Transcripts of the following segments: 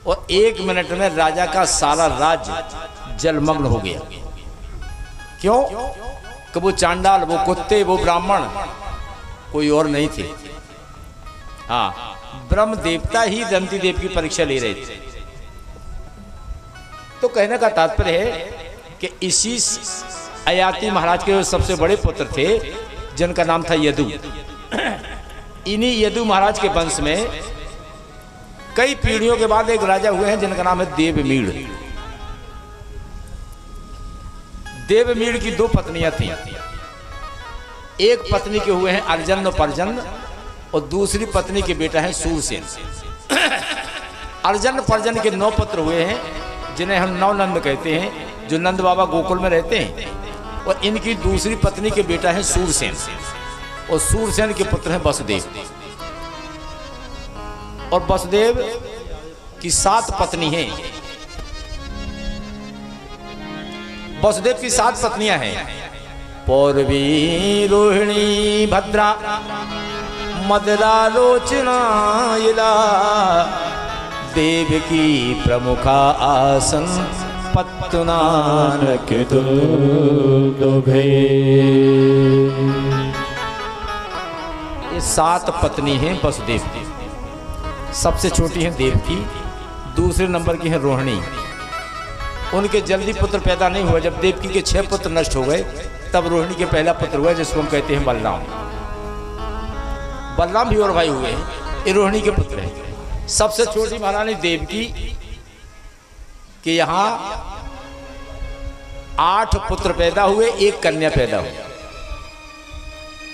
और 1 मिनट में राजा का सारा राज्य जलमग्न हो गया। क्यों? कि वो चांडाल, वो कुत्ते, वो ब्राह्मण, कोई और नहीं थे। हाँ, ब्रह्म देवता ही दंती देव की परीक्षा ले रहे थे। तो कहने का तात्पर्य है कि इसी अयाति महाराज के सबसे बड़े पुत्र थे जिनका नाम था यदु। इन्हीं यदु महाराज के वंश में कई पीढ़ियों के बाद एक राजा हुए हैं जिनका नाम है देवमीड़। देवमीड़ की 2 पत्नियां थीं। एक पत्नी के हुए हैं अर्जन और परजन, और दूसरी पत्नी के बेटा है सूरसेन। अर्जन परजन के 9 पुत्र हुए हैं जिन्हें हम 9 नंद कहते हैं, जो नंद बाबा गोकुल में रहते हैं। और इनकी दूसरी पत्नी के बेटा है सूरसेन, और सूरसेन के पुत्र हैं वसुदेव। और वसुदेव की 7 पत्नी हैं। वसुदेव की 7 पत्नियां हैं। पौरवी, रोहिणी, भद्रा, मदरालोचना, इला, देवकी प्रमुखा आसन, पत्तुनानक दुभे। ये 7 पत्नी हैं वसुदेव की। सबसे छोटी है देवकी, दूसरे नंबर की है रोहिणी। उनके जल्दी पुत्र पैदा नहीं हुए। जब देवकी के 6 पुत्र नष्ट हो गए तब रोहिणी के पहला पुत्र हुआ जिसको हम कहते हैं बलराम। बलराम भी और भाई हुए हैं, ये रोहिणी के पुत्र हैं। सबसे छोटी महारानी देवकी के यहाँ 8 पुत्र पैदा हुए, 1 कन्या पैदा हुई।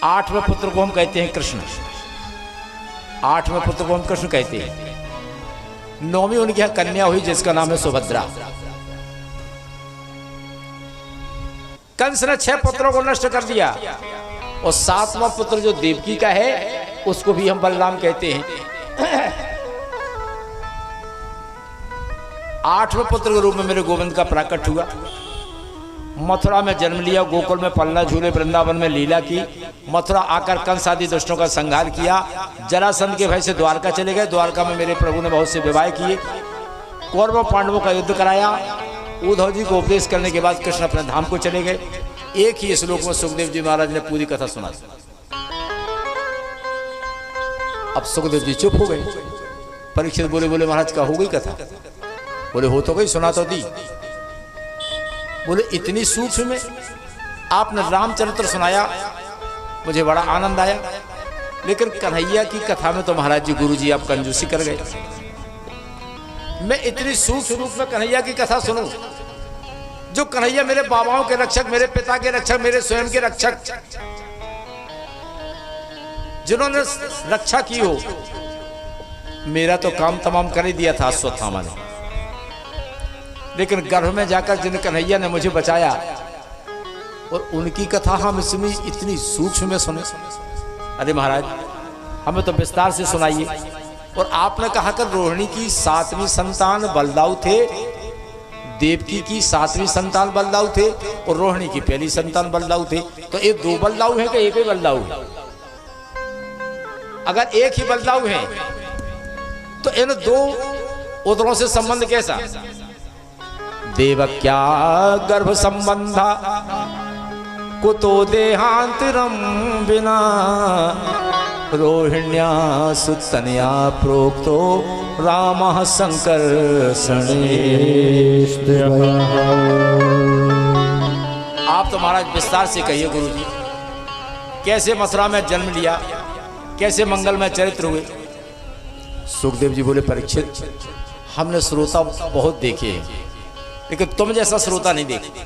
8वें पुत्र को हम कहते हैं कृष्ण। 8वें पुत्र को हम कृष्ण कहते हैं। 9वीं उनके यहाँ कन्या हुई जिसका नाम है सुभद्रा। कंस ने 6 पुत्रों को नष्ट कर दिया, और 7वां पुत्र जो देवकी का है उसको भी हम बलराम कहते हैं। 8वें पुत्र के रूप में मेरे गोविंद का प्राकट हुआ। मथुरा में जन्म लिया, गोकुल में पलना झूले, वृंदावन में लीला की। मथुरा आकर कंस आदि दुष्टों का संहार किया। जरासंध के भय से द्वारका चले गए। द्वारका में मेरे प्रभु ने बहुत से विवाह किए। कौरवों पांडवों का युद्ध कराया। उद्धव जी को उपदेश करने के बाद कृष्ण अपने धाम को चले गए। एक ही श्लोक में सुखदेव जी महाराज ने पूरी कथा सुना। अब सुखदेव जी चुप हो गए। परीक्षित बोले महाराज का हो गई कथा? बोले हो तो गई, सुना तो दी। बोले इतनी सूक्ष्म में आपने रामचरित्र सुनाया, मुझे बड़ा आनंद आया, लेकिन कन्हैया की कथा में तो महाराज जी गुरु जी आप कंजूसी कर गए। मैं इतनी सूक्ष्म रूप में कन्हैया की कथा सुनूं, जो कन्हैया मेरे बाबाओं के रक्षक, मेरे पिता के रक्षक, मेरे स्वयं के रक्षक, जिन्होंने रक्षा की हो। मेरा तो काम तमाम कर ही दिया था अश्वत्थामा ने, लेकिन गर्भ में जाकर जिन कन्हैया ने मुझे बचाया, और उनकी कथा हम इसमें इतनी सूक्ष्म में सुने। अरे महाराज हमें तो विस्तार से सुनाइए। और आपने कहा कि रोहिणी की 7वीं संतान बलदाऊ थे, देवकी की 7वीं संतान बलदाऊ थे, और रोहिणी की पहली संतान बलदाऊ थे। तो ये 2 बलदाऊ हैं कि एक ही बलदाऊ है? अगर एक ही बलदाऊ है तो इन 2 उदरों से संबंध कैसा? देवक्या गर्भ संबंधा कुतो देहांतरम बिना, रोहिण्या सुतन्या प्रोक्तो रामः संकर्षणे। आप तो महाराज विस्तार से कहिए गुरु जी, कैसे मथुरा में जन्म लिया, कैसे मंगलमय चरित्र हुए? सुखदेव जी बोले परीक्षित हमने श्रोता बहुत देखे हैं, लेकिन तुम जैसा श्रोता नहीं देखे।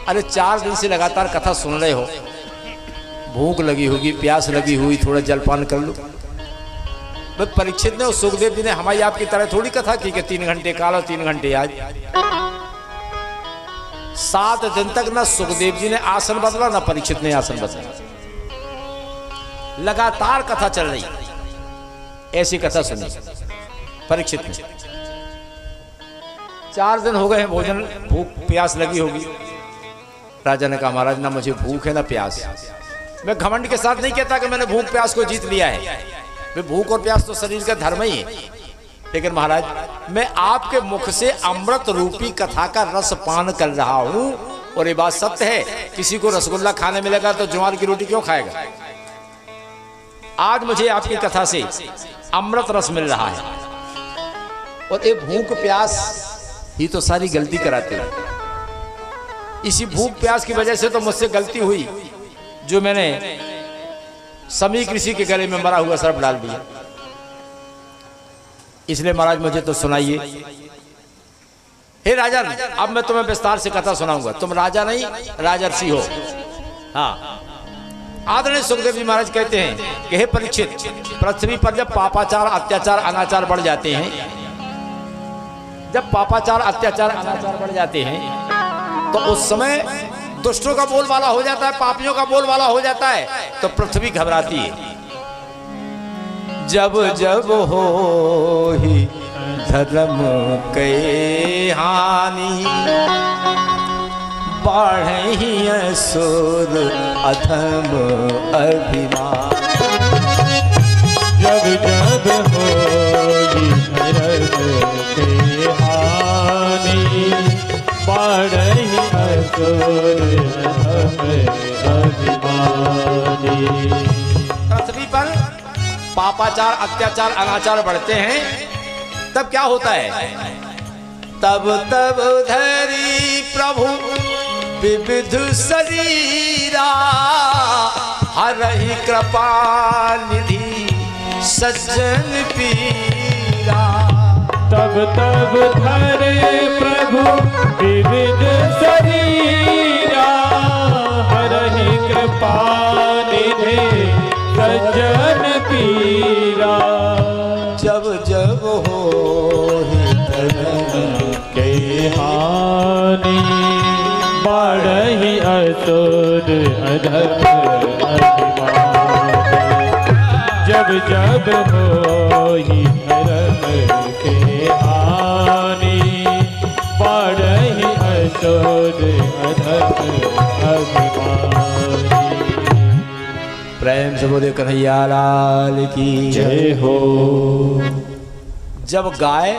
अरे 4 दिन से लगातार कथा सुन रहे हो, भूख लगी होगी, प्यास लगी हुई, थोड़ा जलपान कर लो। परीक्षित ने और सुखदेव जी ने हमारी आपकी तरह थोड़ी कथा की कि 3 घंटे काल और 3 घंटे आज। 7 दिन तक ना सुखदेव जी ने आसन बदला, ना परीक्षित ने आसन बदला। लगातार कथा चल रही, ऐसी कथा सुनी परीक्षित ने। 4 दिन हो गए हैं, भोजन भूख प्यास लगी होगी। राजा ने कहा महाराज ना मुझे भूख है ना प्यास। मैं घमंड के साथ नहीं कहता कि मैंने भूख प्यास को जीत लिया है, भूख और प्यास तो शरीर का धर्म ही है, लेकिन महाराज मैं आपके मुख से अमृत रूपी कथा का रस पान कर रहा हूं। और ये बात सत्य है, किसी को रसगुल्ला खाने मिलेगा तो ज्वार की रोटी क्यों खाएगा? आज मुझे आपकी कथा से अमृत रस मिल रहा है। और ये भूख प्यास ही तो सारी गलती कराते हैं। इसी भूख प्यास की वजह से तो मुझसे गलती हुई, जो मैंने समीक ऋषि के गले में मरा हुआ सर्प डाल दिया। इसलिए महाराज मुझे तो सुनाइए। हे राजन, अब मैं तुम्हें विस्तार से कथा सुनाऊंगा। तुम राजा नहीं राजर्षि हो। हाँ, आदरणीय सुखदेव जी महाराज कहते हैं कि हे परीक्षित, पृथ्वी पर जब पापाचार अत्याचार अनाचार बढ़ जाते हैं, जब पापाचार अत्याचार अनाचार बढ़ जाते हैं तो उस समय दुष्टों का बोलबाला हो जाता है, पापियों का बोलबाला हो जाता है, तो पृथ्वी घबराती है। जब जब हो ही धर्म के हानि, बढ़े ही असुर अधम अभिमान। जब जब हो ही धर्म के हानि, बढ़े ही असुर अधम अभिमानी। पृथ्वी पर पापाचार अत्याचार अनाचार बढ़ते हैं, तब क्या होता है? तब तब धरी प्रभु विविध शरीरा, हरहि कृपा निधि सज्जन पीरा। तब तब धरे प्रभु विविध शरीरा, हरहि कृपा निधि सज्जन पीरा। जब जब हो ही धर्म के हानि, बढ़हि असुर अधम अभिमानी। जब जब हो ही धर्म के हानि, बढ़हि असुर अधम अभिमानी। प्रेम से बोले कन्हैया लाल की जय हो। जब गाय